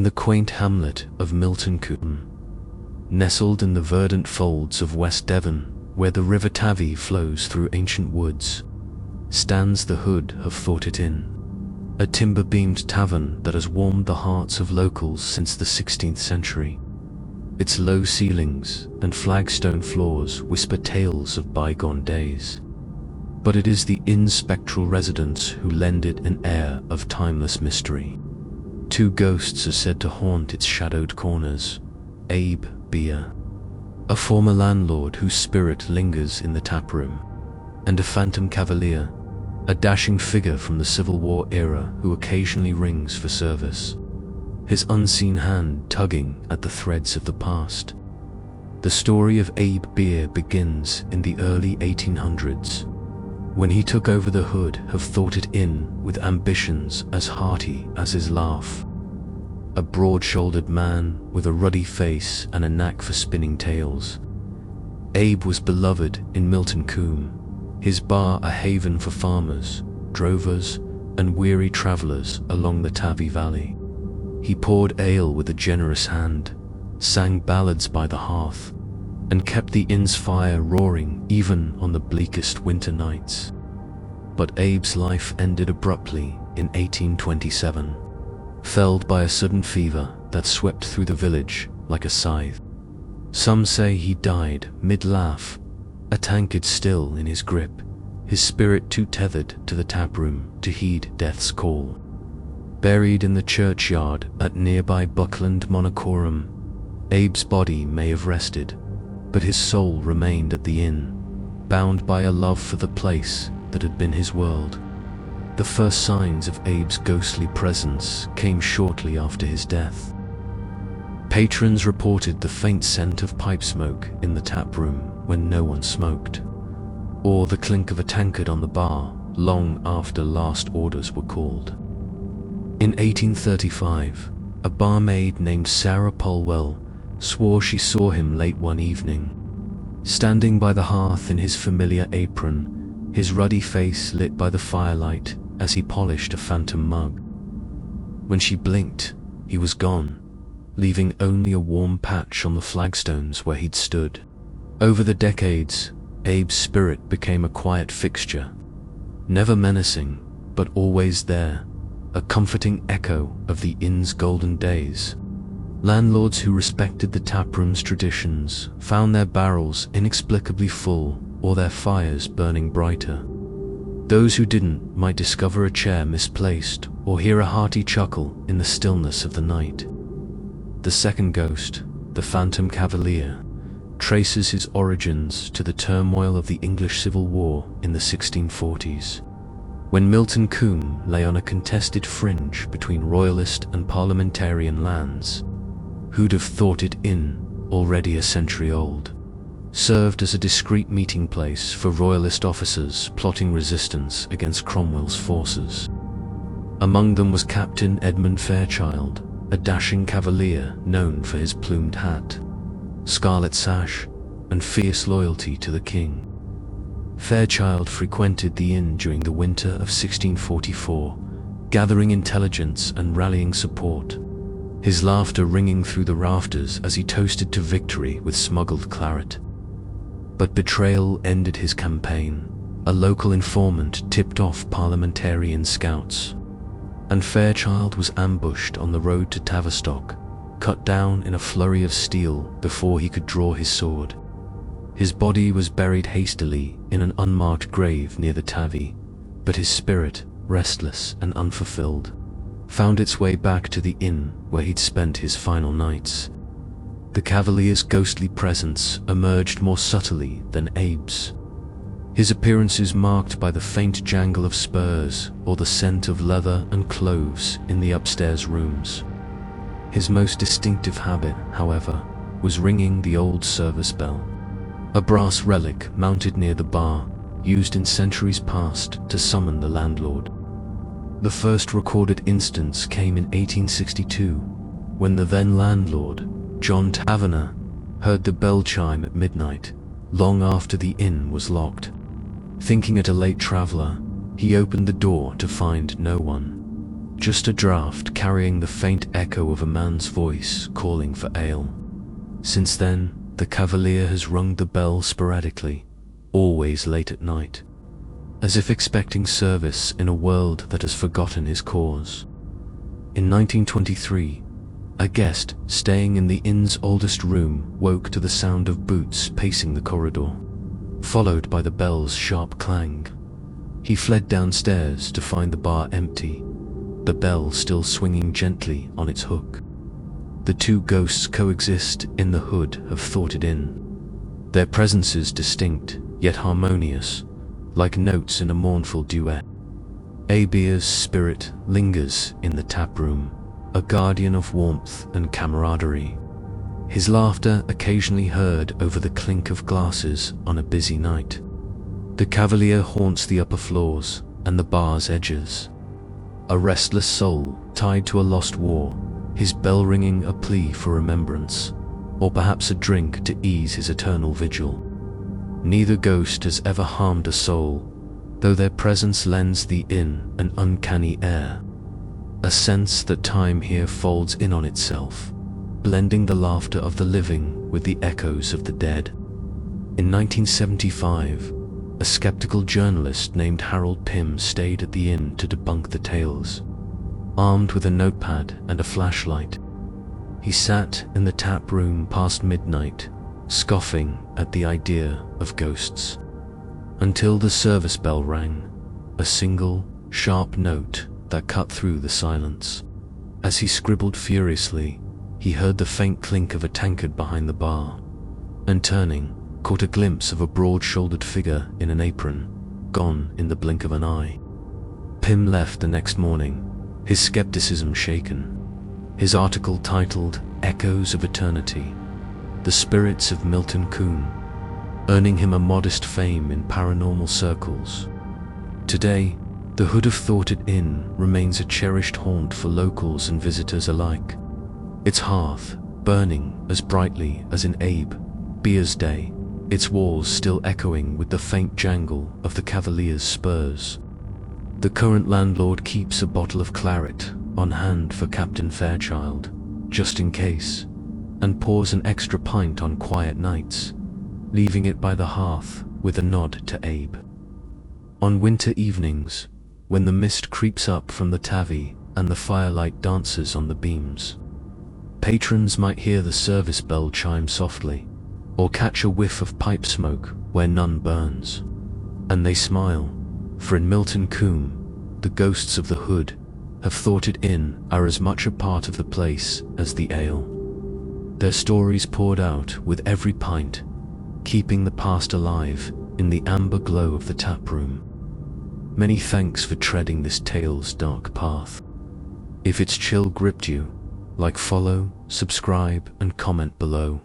the quaint hamlet of Milton Combe, nestled in the verdant folds of West Devon, where the River Tavy flows through ancient woods, stands the dHaveThoughtIt Inn, a timber-beamed tavern that has warmed the hearts of locals since the 16th century. Its low ceilings and flagstone floors whisper tales of bygone days, but it is the inn's spectral residents who lend it an air of timeless mystery. Two ghosts are said to haunt its shadowed corners: Abe Beer, a former landlord whose spirit lingers in the taproom, and a phantom Cavalier, a dashing figure from the Civil War era who occasionally rings for service, his unseen hand tugging at the threads of the past. The story of Abe Beer begins in the early 1800s, when he took over the dHaveThoughtIt Inn with ambitions as hearty as his laugh. A broad-shouldered man with a ruddy face and a knack for spinning tales, Abe was beloved in Milton Combe, his bar a haven for farmers, drovers, and weary travelers along the Tavy Valley. He poured ale with a generous hand, sang ballads by the hearth, and kept the inn's fire roaring even on the bleakest winter nights. But Abe's life ended abruptly in 1827, felled by a sudden fever that swept through the village like a scythe. Some say he died mid-laugh, a tankard still in his grip, his spirit too tethered to the taproom to heed death's call. Buried in the churchyard at nearby Buckland Monacorum, Abe's body may have rested, but his soul remained at the inn, bound by a love for the place that had been his world. The first signs of Abe's ghostly presence came shortly after his death. Patrons reported the faint scent of pipe smoke in the taproom when no one smoked, or the clink of a tankard on the bar long after last orders were called. In 1835, a barmaid named Sarah Polwell swore she saw him late one evening, standing by the hearth in his familiar apron, his ruddy face lit by the firelight as he polished a phantom mug. When she blinked, he was gone, leaving only a warm patch on the flagstones where he'd stood. Over the decades, Abe's spirit became a quiet fixture, never menacing, but always there, a comforting echo of the inn's golden days. Landlords who respected the taproom's traditions found their barrels inexplicably full or their fires burning brighter. Those who didn't might discover a chair misplaced or hear a hearty chuckle in the stillness of the night. The second ghost, the phantom Cavalier, traces his origins to the turmoil of the English Civil War in the 1640s, when Milton Combe lay on a contested fringe between royalist and parliamentarian lands. dHaveThoughtIt Inn, already a century old, served as a discreet meeting place for royalist officers plotting resistance against Cromwell's forces. Among them was Captain Edmund Fairchild, a dashing Cavalier known for his plumed hat, scarlet sash, and fierce loyalty to the king. Fairchild frequented the inn during the winter of 1644, gathering intelligence and rallying support, his laughter ringing through the rafters as he toasted to victory with smuggled claret. But betrayal ended his campaign. A local informant tipped off parliamentarian scouts, and Fairchild was ambushed on the road to Tavistock, cut down in a flurry of steel before he could draw his sword. His body was buried hastily in an unmarked grave near the Tavy, but his spirit, restless and unfulfilled, found its way back to the inn where he'd spent his final nights. The Cavalier's ghostly presence emerged more subtly than Abe's, his appearances marked by the faint jangle of spurs or the scent of leather and cloves in the upstairs rooms. His most distinctive habit, however, was ringing the old service bell, a brass relic mounted near the bar, used in centuries past to summon the landlord. The first recorded instance came in 1862, when the then landlord, John Taverner, heard the bell chime at midnight, long after the inn was locked. Thinking it a late traveler, he opened the door to find no one. just a draught carrying the faint echo of a man's voice calling for ale. Since then, the Cavalier has rung the bell sporadically, always late at night, as if expecting service in a world that has forgotten his cause. In 1923, a guest staying in the inn's oldest room woke to the sound of boots pacing the corridor, followed by the bell's sharp clang. He fled downstairs to find the bar empty, the bell still swinging gently on its hook. The two ghosts coexist in the hood of Thought It In, their presences distinct yet harmonious, like notes in a mournful duet. Abe Beer's spirit lingers in the tap room, a guardian of warmth and camaraderie, his laughter occasionally heard over the clink of glasses on a busy night. The Cavalier haunts the upper floors and the bar's edges, a restless soul tied to a lost war, his bell ringing a plea for remembrance, or perhaps a drink to ease his eternal vigil. Neither ghost has ever harmed a soul, though their presence lends the inn an uncanny air, a sense that time here folds in on itself, blending the laughter of the living with the echoes of the dead. In 1975, a skeptical journalist named Harold Pym stayed at the inn to debunk the tales. Armed with a notepad and a flashlight, he sat in the tap room past midnight, scoffing at the idea of ghosts, until the service bell rang, a single, sharp note that cut through the silence. As he scribbled furiously, he heard the faint clink of a tankard behind the bar, and turning, caught a glimpse of a broad-shouldered figure in an apron, gone in the blink of an eye. Pym left the next morning, his skepticism shaken. His article titled "Echoes of Eternity: The Spirits of Milton Combe," earning him a modest fame in paranormal circles. Today, the Hood of Thought It In remains a cherished haunt for locals and visitors alike, its hearth burning as brightly as in Abe Beer's day, its walls still echoing with the faint jangle of the Cavalier's spurs. The current landlord keeps a bottle of claret on hand for Captain Fairchild, just in case, and pours an extra pint on quiet nights, leaving it by the hearth with a nod to Abe. On winter evenings, when the mist creeps up from the Tavy and the firelight dances on the beams, patrons might hear the service bell chime softly, or catch a whiff of pipe smoke where none burns. And they smile, for in Milton Combe, the ghosts of the Hood have Thought It In are as much a part of the place as the ale. Their stories poured out with every pint, keeping the past alive in the amber glow of the tap room. Many thanks for treading this tale's dark path. If its chill gripped you, like, follow, subscribe, and comment below.